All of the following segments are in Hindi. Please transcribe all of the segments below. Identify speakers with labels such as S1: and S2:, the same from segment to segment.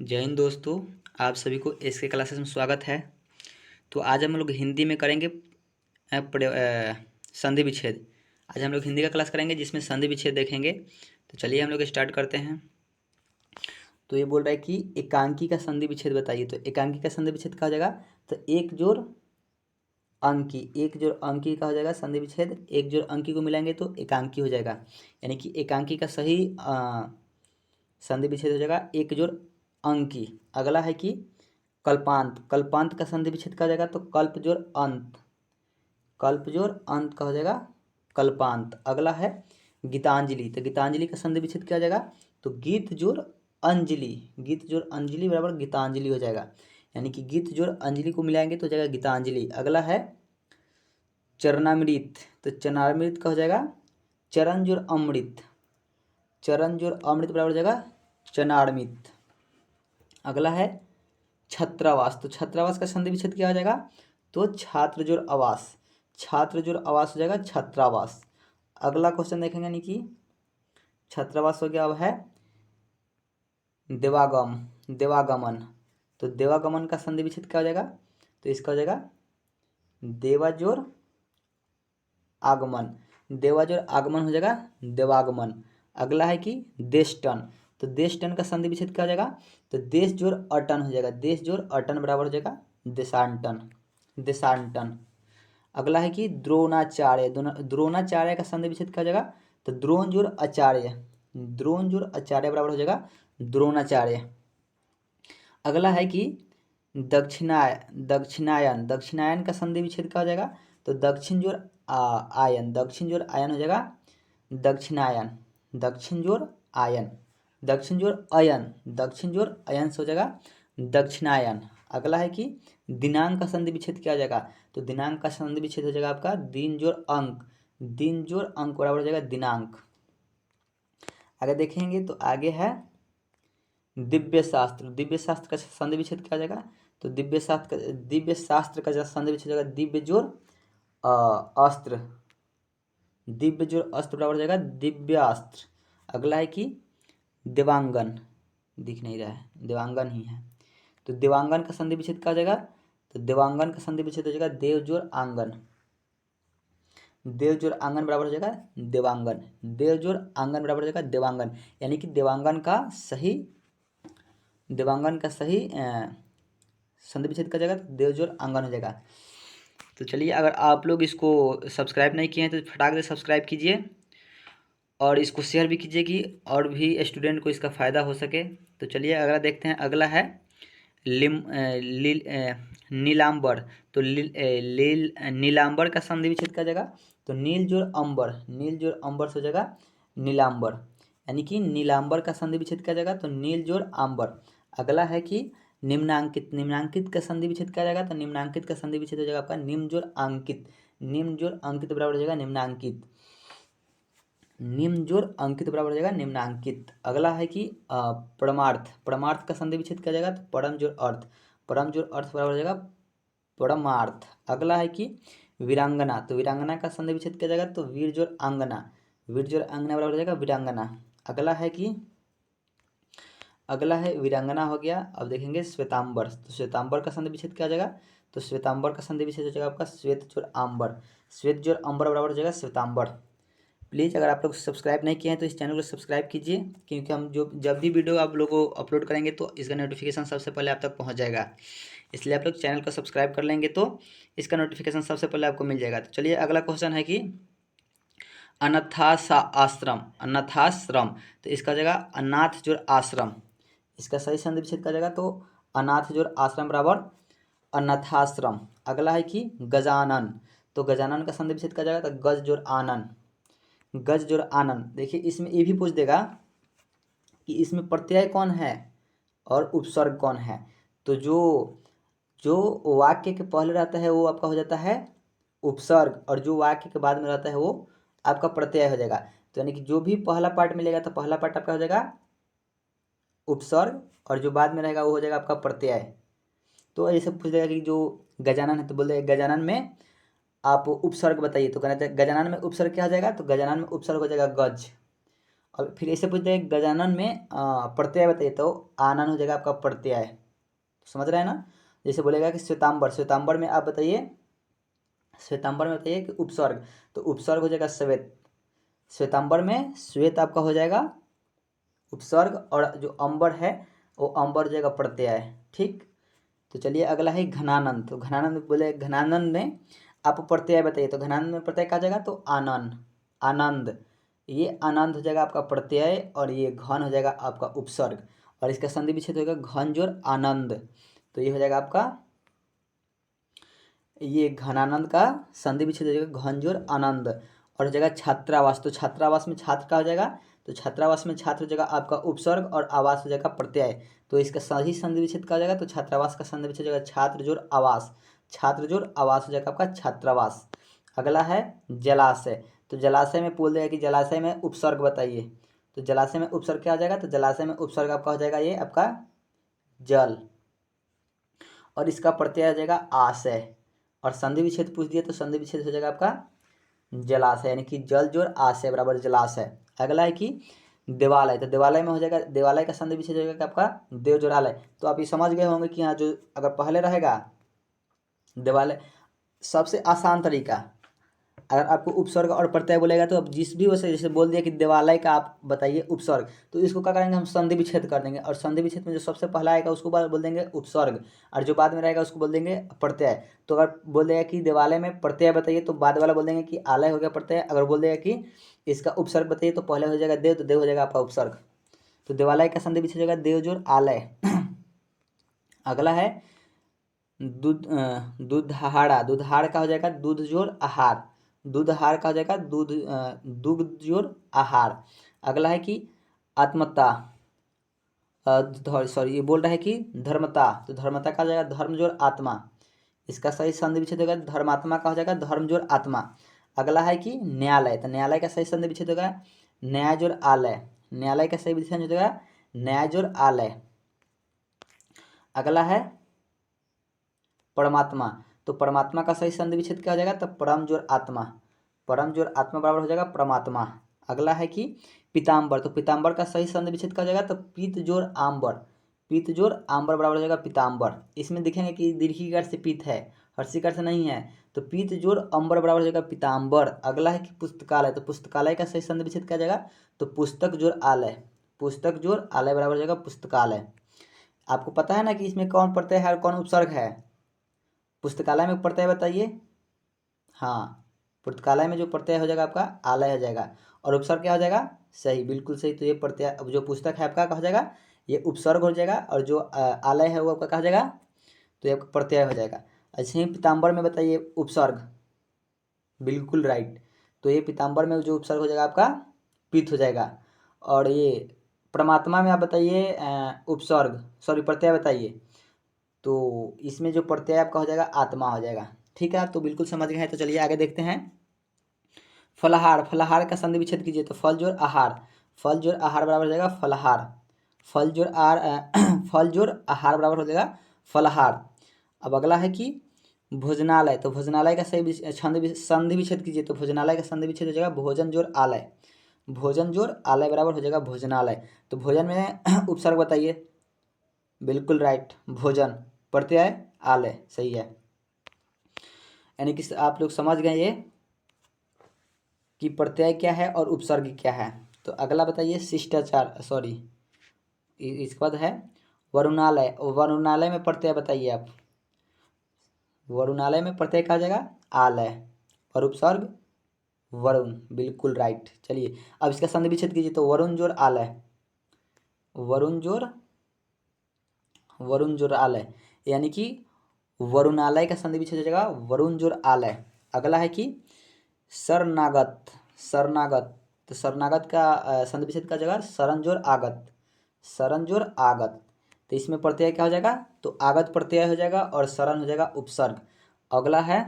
S1: जय हिंद दोस्तों। आप सभी को एसके क्लासेस में स्वागत है। तो आज हम लोग हिंदी में करेंगे संधि विच्छेद। आज हम लोग हिंदी का क्लास करेंगे जिसमें संधि विच्छेद देखेंगे। तो चलिए हम लोग स्टार्ट करते हैं। तो ये बोल रहा है कि एकांकी का संधि विच्छेद बताइए। तो एकांकी का संधि विच्छेद कहा जाएगा तो एक जोड़ अंकी का हो जाएगा संधि विच्छेद। एक जोड़ अंकी को मिलाएंगे तो एकांकी हो जाएगा, यानी कि एकांकी का सही संधि विच्छेद हो जाएगा एक जोड़ अंकी। अगला है कि कल्पांत। कल्पांत का संधि विच्छेद कहा जाएगा तो कल्प जोड़ अंत का हो जाएगा कल्पांत। अगला है गीतांजलि। तो गीतांजलि का संधि विच्छेद क्या हो जाएगा तो गीत जोड़ अंजलि बराबर गीतांजलि हो जाएगा, यानी कि गीत जोड़ अंजलि को मिलाएंगे तो हो जाएगा गीतांजलि। अगला है चरणामृत। तो चरणामृत का हो जाएगा चरण जोड़ अमृत बराबर हो जाएगा चरणामृत। अगला है छात्रावास। तो छात्रावास का संधि विच्छेद क्या हो जाएगा तो छात्र जोड़ आवास हो जाएगा छात्रावास। अगला क्वेश्चन देखेंगे, यानी कि छात्रावास हो गया। अब है देवागमन। तो देवागमन का संधि विच्छेद क्या हो जाएगा तो इसका हो जाएगा देवा जोड़ आगमन हो जाएगा देवागमन। अगला है कि देशटन। तो देशटन का संधि विच्छेद क्या हो जाएगा तो देश जोड़ अटन हो जाएगा बराबर हो जाएगा देशांटन। अगला है कि द्रोणाचार्य का संधि विच्छेद क्या हो जाएगा तो द्रोण जोड़ आचार्य बराबर हो जाएगा द्रोणाचार्य। अगला है कि दक्षिणायन का संधि विच्छेद क्या हो जाएगा तो दक्षिण जोड़ आयन हो जाएगा दक्षिणायन से हो जाएगा दक्षिणायन। अगला है कि दिनांक का संधि विच्छेद क्या हो जाएगा तो दिनांक का संधि विच्छेद हो जाएगा आपका दिन जोड़ अंक बराबर हो जाएगा दिनांक। अगर देखेंगे तो आगे है दिव्य शास्त्र का संधि विच्छेद क्या हो जाएगा तो दिव्य शास्त्र का संधि विच्छेद हो जाएगा दिव्य जोड़ अस्त्र बराबर हो जाएगा दिव्यास्त्र। अगला है कि देवांगन, दिख नहीं रहा है, देवांगन ही है। तो देवांगन का संधि विच्छेद क्या हो जाएगा तो देवांगन का संधि विच्छेद हो जाएगा देव जोड़ आंगन बराबर हो जाएगा देवांगन। यानी कि देवांगन का सही संधि विच्छेद का जाएगा तो देव जोड़ आंगन हो जाएगा। तो चलिए, अगर आप लोग इसको सब्सक्राइब नहीं किए हैं तो फटाक से सब्सक्राइब कीजिए और इसको शेयर भी कीजिए कि और भी स्टूडेंट को इसका फ़ायदा हो सके। तो चलिए अगला देखते हैं। अगला है नीलांबर। तो नीलांबर का संधि विच्छेद क्या जाएगा तो नील जोड़ अंबर से हो जाएगा नीलांबर, यानी कि नीलांबर का संधि विच्छेद क्या जाएगा तो नील जोड़ अंबर। अगला है कि निम्नांकित का संधि विच्छेद क्या जाएगा तो निम्नांकित का संधि विच्छेद हो जाएगा आपका निम्न जोड़ अंकित बराबर हो जाएगा निम्नांकित बराबर हो जाएगा निम्नांकित। अगला है कि परमार्थ का संधि विच्छेद क्या जाएगा तो परम जोड़ अर्थ बराबर हो जाएगा परमार्थ। अगला है कि वीरांगना। तो वीरांगना का संधि विच्छेद क्या जाएगा तो वीर जोड़ आंगना बराबर हो जाएगा वीरांगना। अगला है वीरांगना हो गया। अब देखेंगे श्वेतांबर। तो श्वेतांबर का संधि विच्छेद क्या हो जाएगा तो श्वेतांबर का संधि विच्छेद हो जाएगा आपका श्वेत जोड़ अंबर बराबर हो जाएगा श्वेतांबर। प्लीज़ अगर आप लोग सब्सक्राइब नहीं किए हैं तो इस चैनल को सब्सक्राइब कीजिए, क्योंकि हम जब भी वीडियो आप लोगों को अपलोड करेंगे तो इसका नोटिफिकेशन सबसे पहले आप तक पहुंच जाएगा। इसलिए आप लोग चैनल को सब्सक्राइब कर लेंगे तो इसका नोटिफिकेशन सबसे पहले आपको मिल जाएगा। तो चलिए अगला क्वेश्चन है कि अनाथाश्रम। तो इसका जगह अनाथ जोड़ आश्रम, इसका सही संधि विच्छेद का जाएगा तो अनाथ जोड़ आश्रम बराबर अनाथाश्रम। अगला है कि गजानन। तो गजानन का संधि विच्छेद का जाएगा तो गज जोड़ आनन। देखिए इसमें ये भी पूछ देगा कि इसमें प्रत्यय कौन है और उपसर्ग कौन है। तो जो वाक्य के पहले रहता है वो आपका हो जाता है उपसर्ग, और जो वाक्य के बाद में रहता है वो आपका प्रत्यय हो जाएगा। तो यानी कि जो भी पहला पार्ट मिलेगा तो पहला पार्ट आपका हो जाएगा उपसर्ग, और जो बाद में रहेगा वो हो जाएगा आपका प्रत्यय। तो ऐसे पूछ देगा कि जो गजानन है तो बोल देगा गजानन में आप उपसर्ग बताइए। तो कहना गजानन में उपसर्ग क्या हो जाएगा तो गजानन में उपसर्ग हो जाएगा गज। और फिर ऐसे पूछते हैं गजानन में प्रत्यय बताइए, तो आनन हो जाएगा आपका प्रत्यय। समझ रहे हैं ना। जैसे बोलेगा कि श्वेतांबर, श्वेतांबर में आप बताइए, श्वेतांबर में बताइए कि उपसर्ग, तो उपसर्ग हो जाएगा श्वेत। श्वेतांबर में श्वेत आपका हो जाएगा उपसर्ग, और जो अंबर है वो अंबर हो जाएगा प्रत्यय। ठीक। तो चलिए अगला है घनानंद। तो घनानंद बोले, घनानंद में आप प्रत्यय बताइए, तो घनानंद में प्रत्यय कहा जाएगा तो आनंद, आनंद। ये आनंद हो जाएगा आपका प्रत्यय, और ये घन हो जाएगा आपका उपसर्ग, और इसका संधि विच्छेद होगा घन जोर आनंद। तो ये हो जाएगा आपका, ये घनानंद का संधि विच्छेद हो जाएगा घन जोर आनंद। और हो जाएगा छात्रावास, तो छात्रावास में छात्र का हो जाएगा, तो छात्रावास में छात्र हो जाएगा आपका उपसर्ग, और आवास हो जाएगा प्रत्यय। तो इसका सही संधि विच्छेद का हो जाएगा, तो छात्रावास का संधि विच्छेद हो जाएगा छात्र जोर आवास, छात्र जोर आवास हो जाएगा आपका छात्रावास। अगला है जलाशय। तो जलाशय में बोल देगा कि जलाशय में उपसर्ग बताइए, तो जलाशय में उपसर्ग क्या हो जाएगा, तो जलाशय में उपसर्ग आपका हो जाएगा ये आपका जल, और इसका प्रत्यय हो जाएगा आशय। और संधि विच्छेद पूछ दिया, तो संधि विच्छेद हो जाएगा आपका जलाशय, यानी कि जल जोर आशय बराबर जलाशय। अगला है कि देवालय। तो देवालय में हो जाएगा, देवालय का संधि विच्छेद हो जाएगा आपका देव जोरालय। तो आप ये समझ गए होंगे कि यहाँ जो अगर पहले रहेगा देवालय, सबसे आसान तरीका, अगर आपको उपसर्ग और प्रत्यय बोलेगा तो अब जिस भी वैसे जैसे बोल दिया कि देवालय का आप बताइए उपसर्ग, तो इसको क्या करेंगे हम संधि विच्छेद कर देंगे, और संधि विच्छेद में जो सबसे पहला आएगा उसको बोल देंगे उपसर्ग, और जो बाद में रहेगा उसको बोल देंगे प्रत्यय। तो अगर बोल देगा कि देवालय में प्रत्यय बताइए, तो बाद वाला बोल देंगे कि आलय हो गया प्रत्यय। अगर बोल देगा कि इसका उपसर्ग बताइए, तो पहले हो जाएगा देव, तो देव हो जाएगा आपका उपसर्ग। तो देवालय का संधि विच्छेद हो जाएगा देव जोर आलय। अगला है दुधाड़ा। दुधाड़ का हो जाएगा दूध जोर आहार, दूधहार का हो जाएगा दुग्ध जोर आहार। अगला है कि आत्मता, सॉरी ये बोल रहा है कि धर्मता, तो धर्मता का हो जाएगा धर्म जोर आत्मा, इसका सही संधि विच्छेद होगा धर्मात्मा का हो जाएगा धर्म जोर आत्मा। अगला है कि न्यायालय। तो न्यायालय का सही संधि विच्छेद होगा न्याय जोर आलय, न्यायालय का सही विच्छेद होगा न्याय जोर आलय। अगला है परमात्मा। तो परमात्मा का सही संधि विच्छेद क्या हो जाएगा, तो परम जोर आत्मा, परम जोर आत्मा बराबर हो जाएगा परमात्मा। अगला है कि पीताम्बर। तो पीताम्बर का सही संधि विच्छेद क्या हो जाएगा, तो पीत जोर आम्बर, पीत जोर आम्बर बराबर हो जाएगा पीताम्बर। इसमें देखेंगे कि दीर्घिकार से पीत है, हर्षिकार से नहीं है, तो पीत जोर अम्बर बराबर हो जाएगा पीताम्बर। अगला है कि पुस्तकालय। तो पुस्तकालय का सही संधि विच्छेद क्या हो जाएगा, तो पुस्तक जोर आलय, पुस्तक जोर आलय बराबर हो जाएगा पुस्तकालय। आपको पता है ना कि इसमें कौन प्रत्यय है और कौन उपसर्ग है। पुस्तकालय में प्रत्यय बताइए। हाँ, पुस्तकालय में जो प्रत्यय हो जाएगा आपका आलय हो जाएगा, और उपसर्ग क्या हो जाएगा, सही, बिल्कुल सही। तो ये प्रत्यय, अब जो पुस्तक है आपका क्या हो जाएगा, ये उपसर्ग हो जाएगा, और जो आलय है वो आपका क्या हो जाएगा, तो ये आपका प्रत्यय हो जाएगा। ऐसे ही पीताम्बर में बताइए उपसर्ग, बिल्कुल राइट। तो ये पीताम्बर में जो उपसर्ग हो जाएगा आपका पित्त हो जाएगा। और ये परमात्मा में आप बताइए उपसर्ग, सॉरी प्रत्यय बताइए, तो इसमें जो प्रत्यय आपका हो जाएगा आत्मा हो जाएगा। ठीक है, आप तो बिल्कुल समझ गए हैं। तो चलिए आगे देखते हैं। फलाहार। फलाहार का संधि विच्छेद कीजिए, तो फल जोर आहार, फल जोर आहार बराबर हो जाएगा फलाहार, फल जोर फल जोर आहार बराबर हो जाएगा फलाहार। अब अगला है कि भोजनालय। तो भोजनालय का सही संधि विच्छेद कीजिए, तो भोजनालय का संधि विच्छेद हो जाएगा भोजन जोर आलय, भोजन जोर आलय बराबर हो जाएगा भोजनालय। तो भोजन में उपसर्ग बताइए, बिल्कुल राइट, भोजन, प्रत्यय आलय, सही है। यानी कि आप लोग समझ गए ये कि प्रत्यय क्या है और उपसर्ग क्या है। तो अगला बताइए शिष्टाचार, सॉरी इसके बाद है वरुणालय। वरुणालय में प्रत्यय बताइए आप। वरुणालय में प्रत्यय कहा जाएगा आलय, और उपसर्ग वरुण, बिल्कुल राइट। चलिए अब इसका संधि विच्छेद कीजिए, तो वरुण जोर आलय, वरुण जोर, वरुण जोर आलय, यानी कि वरुणालय का संधि विच्छेद हो जाएगा वरुण जोर आलय। अगला है कि शरणागत। शरणागत। तो शरणागत का संधि विच्छेद का जगह शरण जोर आगत, शरण जोर आगत। तो इसमें प्रत्यय क्या हो जाएगा, तो आगत प्रत्यय हो जाएगा, और शरण हो जाएगा उपसर्ग। अगला है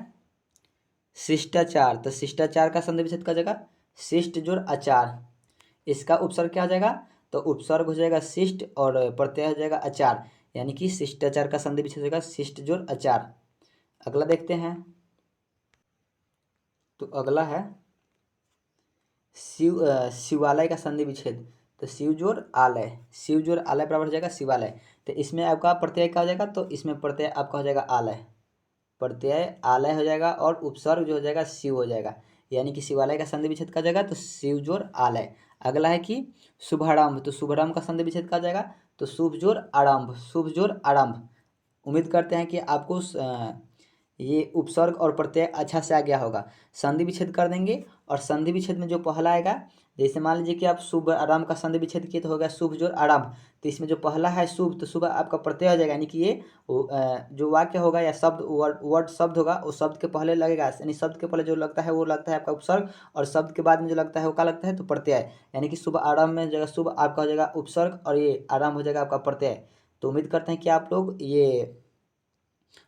S1: शिष्टाचार। तो शिष्टाचार का संधि विच्छेद का जगह शिष्ट जोर आचार, इसका उपसर्ग क्या हो जाएगा, तो उपसर्ग हो जाएगा शिष्ट, और प्रत्यय हो जाएगा आचार, यानी कि शिष्टाचार का संधि विच्छेद हो जाएगा शिष्ट जोर आचार। अगला देखते हैं। तो अगला है शिवालय का संधि विच्छेद, तो शिव जोड़ आलय, शिव जोड़ आलय बराबर हो जाएगा शिवालय। तो इसमें आपका प्रत्यय क्या हो जाएगा, तो इसमें प्रत्यय आपका हो जाएगा आलय, प्रत्यय आलय हो जाएगा और उपसर्ग जो हो जाएगा शिव हो जाएगा, यानी कि शिवालय का संधि विच्छेद का जाएगा तो शिव जोड़ आलय। अगला है कि शुभारंभ, तो शुभारंभ का संधि विच्छेद का जाएगा तो शुभ जोड़ आरंभ, शुभ जोड़ आरंभ। उम्मीद करते हैं कि आपको ये उपसर्ग और प्रत्यय अच्छा से आ गया होगा। संधि विच्छेद कर देंगे और संधि विच्छेद में जो पहला आएगा, जैसे मान लीजिए कि आप शुभ आरंभ का संधि विच्छेद किए तो हो गया शुभ जोड़ आरंभ, तो इसमें जो पहला है शुभ, तो शुभ आपका प्रत्यय हो जाएगा, यानी कि ये जो वाक्य होगा या शब्द वर्ड शब्द होगा वो शब्द के पहले लगेगा, यानी शब्द के पहले जो लगता है वो लगता है आपका उपसर्ग, और शब्द के बाद में जो लगता है वो क्या लगता है, तो प्रत्यय, यानी कि शुभ आरंभ में जगह शुभ आपका हो जाएगा उपसर्ग और ये आरंभ हो जाएगा आपका प्रत्यय। तो उम्मीद करते हैं कि आप लोग ये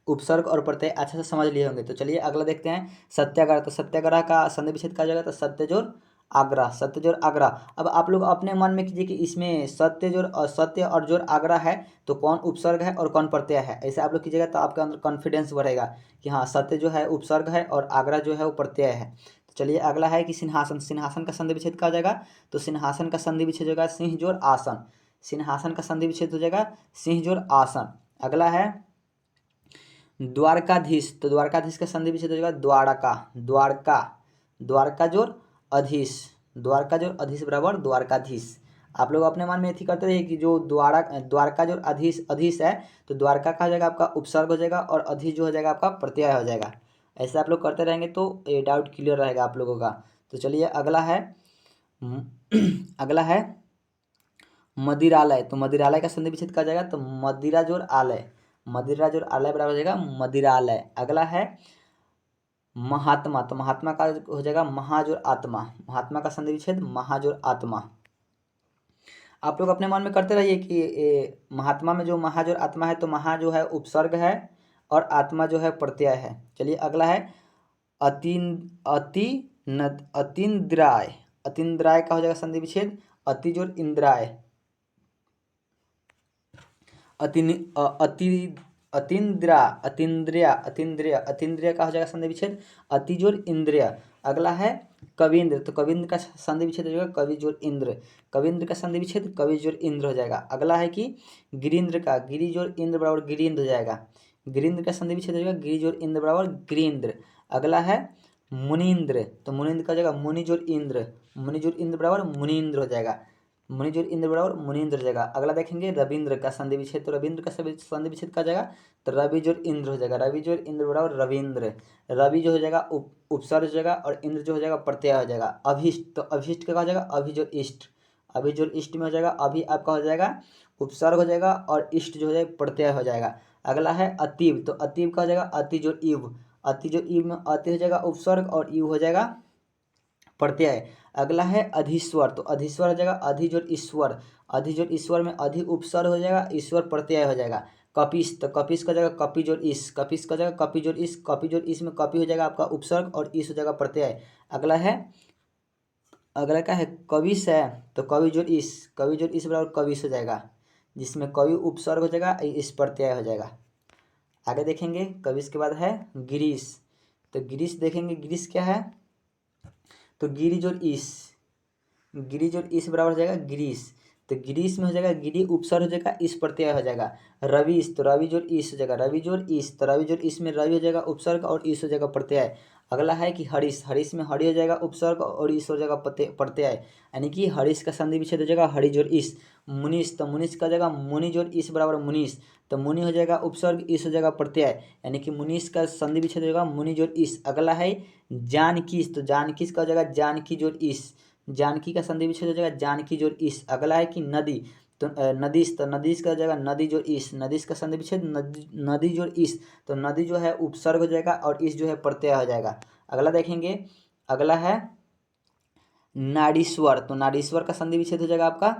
S1: उपसर्ग और प्रत्यय अच्छे से समझ लिए होंगे। तो चलिए अगला देखते हैं सत्याग्रह। तो सत्याग्रह का संधि विच्छेद कहा जाएगा तो सत्य जोड़ आग्रह, सत्य जोड़ आग्रह। अब आप लोग अपने मन में कीजिए कि इसमें सत्य जोड़ और सत्य और जोड़ आग्रह है तो कौन उपसर्ग है और कौन प्रत्यय है, ऐसे आप लोग कीजिएगा तो आपके अंदर कॉन्फिडेंस बढ़ेगा कि हाँ सत्य जो है उपसर्ग है और आग्रह जो है वो प्रत्यय है। तो चलिए अगला है कि सिंहासन, सिंहासन का संधि विच्छेद कहा जाएगा तो सिंहासन का संधि विच्छेद होगा सिंह जोड़ आसन, सिंहासन का संधि विच्छेद हो जाएगा सिंह जोड़ आसन। अगला है द्वारकाधीश, तो द्वारकाधीश का संधि विच्छेद हो जाएगा द्वारका, द्वारका, द्वारका जोड़ अधीश, द्वारका जोड़ अधीश बराबर द्वारकाधीश। आप लोग अपने मन में थी करते रहिए कि जो द्वारका जोड़ अधीश, अधीश है तो द्वारका का हो जाएगा आपका उपसर्ग हो जाएगा और अधीश जो हो जाएगा आपका प्रत्यय हो जाएगा। ऐसे आप लोग करते रहेंगे तो ये डाउट क्लियर रहेगा आप लोगों का। तो चलिए अगला है अगला है मदिरालय, तो मदिरालय का संधि विच्छेद कहा जाएगा तो मदिरा जोड़ आलय, मदिरा जोड़ आलय बराबर हो जाएगा मदिरालय। अगला है महात्मा, तो महात्मा का हो जाएगा महाजोड़ आत्मा, महात्मा का संधि विच्छेद महाजोड़ आत्मा। आप लोग अपने मन में करते रहिए कि महात्मा में जो महाजोड़ आत्मा है तो महा जो है उपसर्ग है और आत्मा जो है प्रत्यय है। चलिए अगला है अतीन्द्राय, अतीन्द्राय का हो जाएगा संधि विच्छेद अति जोड़ इंद्राय, अतीन्द्रिया, अतीन्द्रिया, अतीन्द्रिय, अतीन्द्रिय का हो जाएगा संधि विच्छेद अति जोड़ इंद्रिय। अगला है कविंद्र, तो कविंद्र का संधि विच्छेद हो जाएगा कवि जोड़ इंद्र, कविंद्र का संधि विच्छेद कवि जोड़ इंद्र हो जाएगा। अगला है कि गिरीन्द्र का, गिरी जोड़ इंद्र बराबर गिरीन्द्र हो जाएगा, गिरीन्द्र का संधि विच्छेद हो जाएगा गिरी जोड़ इंद्र बराबर गिरीन्द्र। अगला है मुनीन्द्र, तो मुनीन्द्र का हो जाएगा मुनि जोड़ इंद्र, मुनि जोड़ इंद्र बराबर मुनीन्द्र हो जाएगा, मुनि जोड़ इंद्र बराबर मुनीन्द्र हो जाएगा। अगला देखेंगे रविंद्र का संधि विच्छेद, तो रविंद्र का संधि विच्छेद का जाएगा तो रवि जोड़ इंद्र हो जाएगा, रवि जोड़ इंद्र बराबर रविंद्र, रवि जो हो जाएगा उपसर्ग हो जाएगा और इंद्र जो हो जाएगा प्रत्यय हो जाएगा। अभिष्ट, तो अभिष्ट का हो जाएगा अभि जोड़ इष्ट, अभि जोड़ इष्ट में हो जाएगा अभि आपका हो जाएगा उपसर्ग हो जाएगा और इष्ट जो हो जाएगा प्रत्यय हो जाएगा। अगला है अतीब, तो अतीब का हो जाएगा अति जोड़ इव, अति जोड़ इव में अति हो जाएगा उपसर्ग और इव हो जाएगा प्रत्यय। अगला है अधीश्वर, तो अधीश्वर हो जाएगा अधि जोड़ ईश्वर, अधि जोड़ ईश्वर में अधि उपसर्ग हो जाएगा ईश्वर प्रत्यय हो जाएगा। कपिस, तो कपिस का जाएगा कपि जोड़ ईश, कपिस का जाएगा कपि जोड़ ईश, कपि जोड़ ईश में कपि हो जाएगा आपका उपसर्ग और ईश हो जाएगा प्रत्यय। अगला है अगला क्या है कविश है, तो कवि जोड़ ईश, कवि जोड़ ईश बराबर कविश हो जाएगा, जिसमें कवि उपसर्ग हो जाएगा ईश प्रत्यय हो जाएगा। आगे देखेंगे कविश के बाद है गिरीश, तो गिरीश देखेंगे गिरीश क्या है तो गिरी जोड़ ईश, गिरी जोड़ ईश बराबर हो जाएगा गिरीश, तो गिरीश में हो जाएगा गिरी उपसर्ग हो जाएगा ईश प्रत्यय हो जाएगा। रविश, तो रवि जोड़ ईश हो जाएगा, रवि जोड़ ईश, तो रवि जोड़ ईश में रवि हो जाएगा उपसर्ग और ईश हो जाएगा प्रत्यय। अगला है कि हरीश, हरीश में हरि हो जाएगा उपसर्ग और ईश हो जाएगा प्रत्यय, यानी कि हरीश का संधि विच्छेद हो जाएगा हरि जोड़ ईश। मुनीश, तो मुनीश का जाएगा मुनि जोड़ ईश बराबर मुनीश, तो मुनि हो जाएगा उपसर्ग ईश हो जाएगा प्रत्यय, यानी कि मुनीश का संधि विच्छेद हो जाएगा मुनि जोड़ ईश। अगला है जानकीश, तो जानकीश का हो जाएगा जानकी जोड़ ईश, जानकी का संधि विच्छेद हो जाएगा जानकी जोड़ ईश। अगला है कि नदी, तो नदीश, तो नदीश का हो जाएगा नदी जोड़ ईश, नदीश का संधि विच्छेद नदी जोड़ ईश, तो नदी जो है उपसर्ग हो जाएगा और ईश जो है प्रत्यय हो जाएगा। अगला देखेंगे अगला है नाडीश्वर, तो नाडीश्वर का संधि विच्छेद हो जाएगा आपका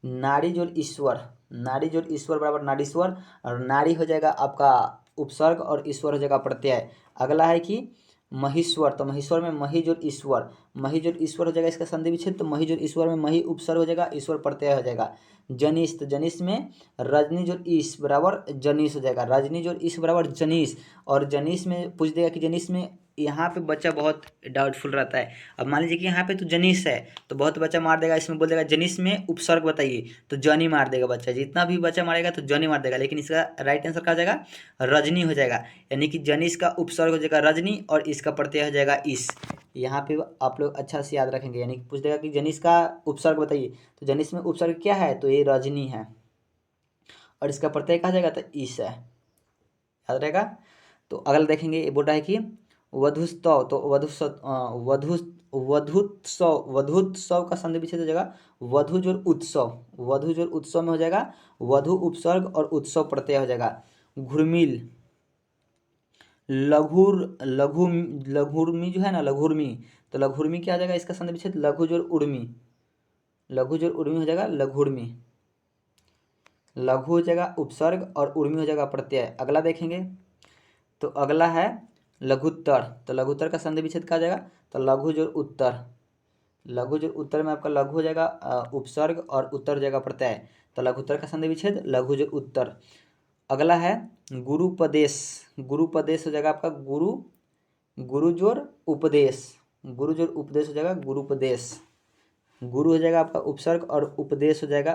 S1: नाड़ी जोड़ ईश्वर, नाड़ी जोड़ ईश्वर बराबर नाडीश्वर, और नाड़ी हो जाएगा आपका उपसर्ग और ईश्वर हो जाएगा प्रत्यय। अगला है कि महेश्वर, तो महेश्वर में मही जोड़ ईश्वर, मही जोड़ ईश्वर हो जाएगा इसका संधि विच्छेद, तो मही जोड़ ईश्वर में मही उपसर्ग हो जाएगा ईश्वर प्रत्यय हो जाएगा। जनीश, तो जनीश में रजनी जोड़ ईश बराबर जनीश हो जाएगा, रजनी जोड़ ईश बराबर जनीश, और जनीश में पूछ देगा कि जनीश में यहाँ पे बच्चा बहुत डाउटफुल रहता है। अब मान लीजिए कि यहाँ पे तो जनिस है, तो बहुत बच्चा मार देगा, इसमें बोल देगा जनिस में उपसर्ग बताइए, तो जनी मार देगा बच्चा। जितना भी बच्चा मारेगा तो जनी मार देगा, लेकिन इसका राइट आंसर क्या हो जाएगा, रजनी हो जाएगा। यानी कि जनिस का उपसर्ग हो जाएगा रजनी और इसका प्रत्यय हो जाएगा इस। यहाँ पे आप लोग अच्छा से याद रखेंगे, यानी कि पूछ देगा कि जनिस का उपसर्ग बताइए, तो जनिस में उपसर्ग क्या है, तो ये रजनी है और इसका प्रत्यय कहा जाएगा तो इस है, याद रहेगा। तो अगला देखेंगे, ये बोल रहा है कि वधुस्तव, तो वधुत्सव का संधि विच्छेद हो जाएगा वधु जोड़ उत्सव। वधु जोड़ उत्सव में हो जाएगा वधु उपसर्ग और उत्सव प्रत्यय हो जाएगा। घुर्मिल, लघुर्मी जो है ना, लघुर्मी, तो लघुर्मी क्या आ जाएगा, इसका संधि विच्छेद लघु जोड़ उर्मी। लघु जोड़ उर्मी हो जाएगा लघुर्मी। लघु हो जाएगा उपसर्ग और उर्मी हो जाएगा प्रत्यय। अगला देखेंगे, तो अगला है लघुत्तर, तो लघुत्तर का संधि विच्छेद कहा जाएगा, तो लघु जोड़ उत्तर। लघु जोड़ उत्तर में आपका लघु हो जाएगा उपसर्ग और उत्तर हो जाएगा प्रत्यय, तो लघुत्तर का संधि विच्छेद लघु जोड़ उत्तर। अगला है गुरुपदेश। गुरुपदेश हो जाएगा आपका गुरु जोड़ उपदेश। गुरु जोड़ उपदेश हो जाएगा गुरुपदेश। गुरु हो जाएगा आपका उपसर्ग और उपदेश हो जाएगा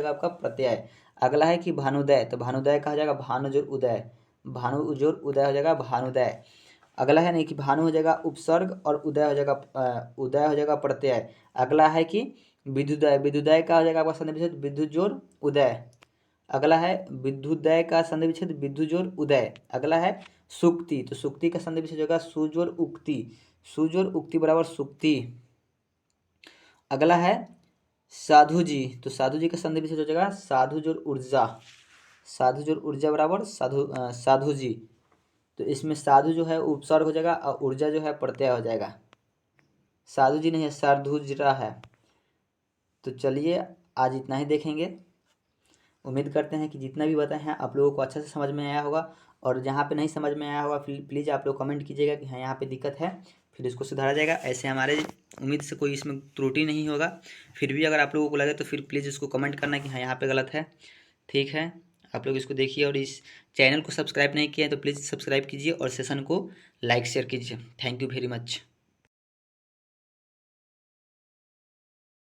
S1: आपका प्रत्यय। अगला है कि भानुदय, तो भानुदय कहा जाएगा भानु जोड़ उदय। भानु जोड़ उदय हो जाएगा भानुदय। अगला है नहीं कि भानु हो जाएगा उपसर्ग और उदय हो जाएगा प्रत्यय। अगला है कि विद्युदय। विद्युदय का हो जाएगा आपका संधि विच्छेद विद्युत जोड़ उदय। अगला है विद्युदय का संधि विच्छेद विद्युत जोड़ उदय। अगला है सुक्ति, तो सुक्ति का संधि विच्छेद होगा सुजोड़ उक्ति। सुजोड़ उक्ति बराबर सुक्ति। अगला है साधु जी, तो साधु जी का संधि विच्छेद हो जाएगा साधु जोड़ ऊर्जा। साधु जोड़ ऊर्जा बराबर साधु जी। तो इसमें साधु जो है उपसर्ग हो जाएगा और ऊर्जा जो है प्रत्यय हो जाएगा। साधु जी नहीं है, साधुजरा है। तो चलिए आज इतना ही देखेंगे। उम्मीद करते हैं कि जितना भी बताए हैं आप लोगों को अच्छा से समझ में आया होगा, और जहाँ पे नहीं समझ में आया होगा प्लीज़ आप लोग कमेंट कीजिएगा कि हाँ यहाँ पे दिक्कत है, फिर इसको सुधारा जाएगा। ऐसे हमारे उम्मीद से कोई इसमें त्रुटि नहीं होगा। फिर भी अगर आप लोगों को लगे तो फिर प्लीज़ इसको कमेंट करना कि हाँ यहाँ पे गलत है। ठीक है, आप लोग इसको देखिए, और इस चैनल को सब्सक्राइब नहीं किया है तो प्लीज़ सब्सक्राइब कीजिए और सेशन को लाइक शेयर कीजिए। Thank you very much.